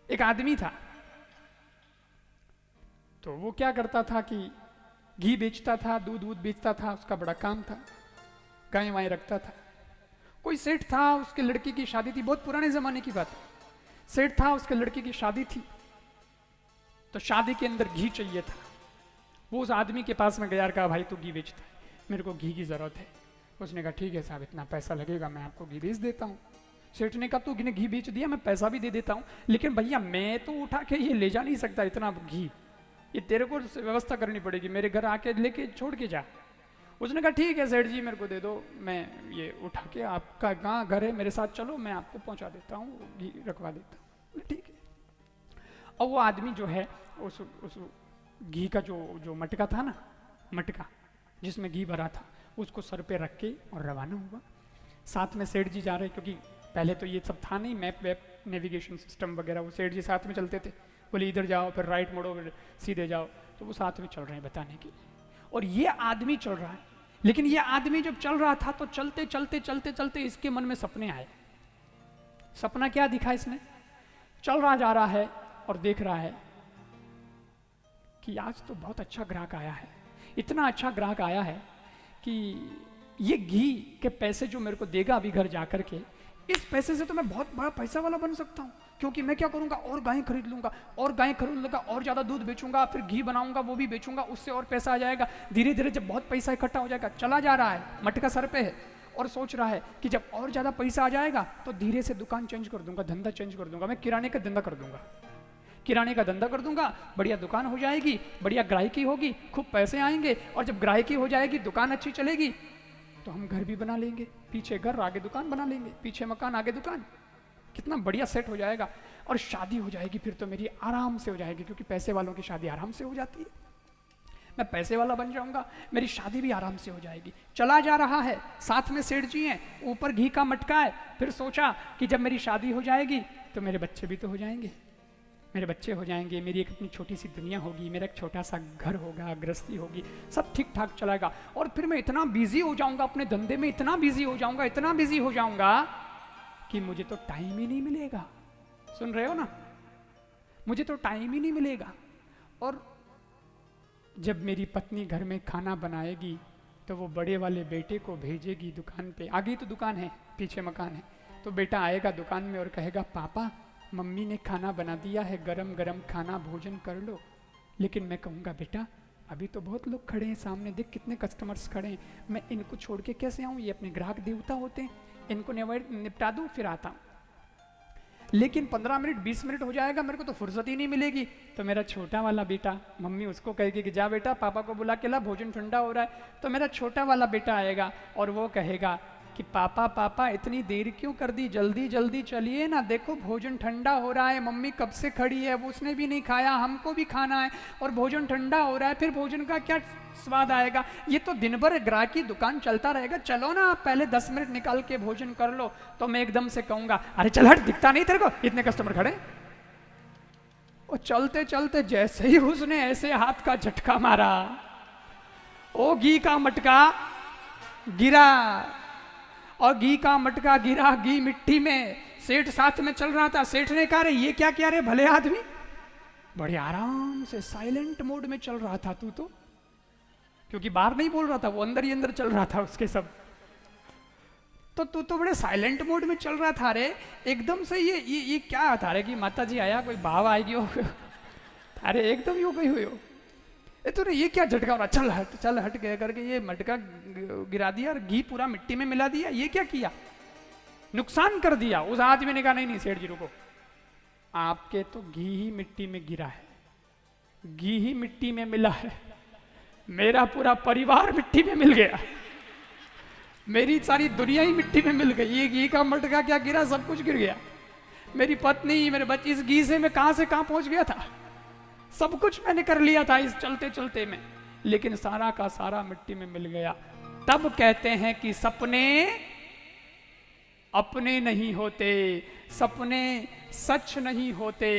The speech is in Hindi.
एक आदमी था, तो वो क्या करता था कि घी बेचता था, दूध वूध बेचता था, उसका बड़ा काम था, गाय वाय रखता था। कोई सेठ था, उसके लड़की की शादी थी, बहुत पुराने जमाने की बात है। सेठ था, उसके लड़की की शादी थी, तो शादी के अंदर घी चाहिए था। वो उस आदमी के पास में गया, कहा भाई तू घी बेचता है, मेरे को घी की जरूरत है। उसने कहा ठीक है साहब, इतना पैसा लगेगा, मैं आपको घी बेच देता हूँ। सेठ ने कहा तू घी बेच दिया, मैं पैसा भी दे देता हूँ, लेकिन भैया मैं तो उठा के ये ले जा नहीं सकता इतना घी, ये तेरे को व्यवस्था करनी पड़ेगी, मेरे घर आके लेके छोड़ के जा। उसने कहा ठीक है सेठ जी, मेरे को दे दो, मैं ये उठा के, आपका कहाँ घर है, मेरे साथ चलो, मैं आपको पहुंचा देता हूँ, घी रखवा देता हूँ। ठीक है। और वो आदमी जो है उस घी का जो मटका था ना, मटका जिसमें घी भरा था, उसको सर पे रख के और रवाना हुआ। साथ में सेठ जी जा रहे, क्योंकि पहले तो ये सब था नहीं, मैप वेप नेविगेशन सिस्टम वगैरह, वो सेठ जी साथ में चलते थे, बोले इधर जाओ, फिर राइट मोड़ो, फिर सीधे जाओ, तो वो साथ में चल रहे हैं बताने के लिए। और ये आदमी चल रहा है, लेकिन ये आदमी जब चल रहा था तो चलते चलते चलते चलते इसके मन में सपने आए। सपना क्या दिखा इसने? चल रहा जा रहा है और देख रहा है कि आज तो बहुत अच्छा ग्राहक आया है, इतना अच्छा ग्राहक आया है कि ये घी के पैसे जो मेरे को देगा अभी घर जाकर के, इस पैसे से तो मैं बहुत बड़ा पैसा वाला बन सकता हूँ, क्योंकि मैं क्या करूंगा, और गायें खरीद लूंगा, और गायें खरीद लूंगा, और ज़्यादा दूध बेचूंगा, फिर घी बनाऊंगा, वो भी बेचूंगा, उससे और पैसा आ जाएगा। धीरे धीरे जब बहुत पैसा इकट्ठा हो जाएगा, चला जा रहा है, मटका सर पे है, और सोच रहा है कि जब और ज़्यादा पैसा आ जाएगा तो धीरे से दुकान चेंज कर दूंगा, धंधा चेंज कर दूंगा, मैं किराने का धंधा कर दूंगा, किराने का धंधा कर दूंगा, बढ़िया दुकान हो जाएगी, बढ़िया ग्राहकी होगी, खूब पैसे आएंगे, और जब ग्राहकी हो जाएगी, दुकान अच्छी चलेगी, तो हम घर भी बना लेंगे, पीछे घर आगे दुकान बना लेंगे, पीछे मकान आगे दुकान, कितना बढ़िया सेट हो जाएगा। और शादी हो जाएगी फिर तो मेरी आराम से हो जाएगी, क्योंकि पैसे वालों की शादी आराम से हो जाती है, मैं पैसे वाला बन जाऊंगा, मेरी शादी भी आराम से हो जाएगी। चला जा रहा है, साथ में सेठ जी हैं, ऊपर घी का मटका है। फिर सोचा कि जब मेरी शादी हो जाएगी तो मेरे बच्चे भी तो हो जाएंगे, मेरे बच्चे हो जाएंगे, मेरी एक अपनी छोटी सी दुनिया होगी, मेरा एक छोटा सा घर होगा, गृहस्थी होगी, सब ठीक ठाक चलेगा। और फिर मैं इतना बिजी हो जाऊंगा अपने धंधे में, इतना बिजी हो जाऊंगा, इतना बिजी हो जाऊंगा कि मुझे तो टाइम ही नहीं मिलेगा। सुन रहे हो ना, मुझे तो टाइम ही नहीं मिलेगा। और जब मेरी पत्नी घर में खाना बनाएगी तो वो बड़े वाले बेटे को भेजेगी दुकान पे, आगे तो दुकान है, पीछे मकान है, तो बेटा आएगा दुकान में और कहेगा पापा मम्मी ने खाना बना दिया है, गरम गरम खाना, भोजन कर लो। लेकिन मैं कहूँगा बेटा अभी तो बहुत लोग खड़े हैं सामने, देख कितने कस्टमर्स खड़े हैं, मैं इनको छोड़ के कैसे आऊँ, ये अपने ग्राहक देवता होते हैं, इनको निपटा दूँ फिर आता हूँ। लेकिन 15 मिनट 20 मिनट हो जाएगा, मेरे को तो फुर्सत ही नहीं मिलेगी। तो मेरा छोटा वाला बेटा, मम्मी उसको कहेगी कि जा बेटा पापा को बुला के ला, भोजन ठंडा हो रहा है। तो मेरा छोटा वाला बेटा आएगा और वो कहेगा कि पापा पापा इतनी देर क्यों कर दी, जल्दी जल्दी चलिए ना, देखो भोजन ठंडा हो रहा है, मम्मी कब से खड़ी है, वो उसने भी नहीं खाया, हमको भी खाना है, और भोजन ठंडा हो रहा है, फिर भोजन का क्या स्वाद आएगा, ये तो दिन भर ग्राहकी दुकान चलता रहेगा, चलो ना आप पहले 10 मिनट निकाल के भोजन कर लो। तो मैं एकदम से कहूंगा अरे चल हट, दिखता नहीं तेरे को इतने कस्टमर खड़े। और चलते चलते जैसे ही उसने ऐसे हाथ का झटका मारा, ओ घी का मटका गिरा, और घी का मटका गिरा, घी मिट्टी में। सेठ साथ में चल रहा था, सेठ ने कहा रे ये क्या किया रे भले आदमी, बड़े आराम से साइलेंट मोड में चल रहा था तू तो, क्योंकि बाहर नहीं बोल रहा था, वो अंदर ही अंदर चल रहा था उसके सब, तो तू तो बड़े साइलेंट मोड में चल रहा था रे, एकदम से ये क्या था रे कि माता जी आया, कोई भाव आएगी हो, अरे एकदम ही हो गई हुई हो, तूने ये क्या झटका मारा, चल हट गया करके ये मटका गिरा दिया और घी पूरा मिट्टी में मिला दिया, ये क्या किया, नुकसान कर दिया। उस आदमी ने कहा नहीं सेठ जी रुको, आपके तो घी ही मिट्टी में गिरा है, घी ही मिट्टी में मिला है, मेरा पूरा परिवार मिट्टी में मिल गया, मेरी सारी दुनिया ही मिट्टी में मिल गई, ये घी का मटका क्या गिरा, सब कुछ गिर गया, मेरी पत्नी, मेरे बच्चे, इस घी से मैं कहां से कहां पहुंच गया था, सब कुछ मैंने कर लिया था इस चलते चलते में, लेकिन सारा का सारा मिट्टी में मिल गया। तब कहते हैं कि सपने अपने नहीं होते, सपने सच नहीं होते।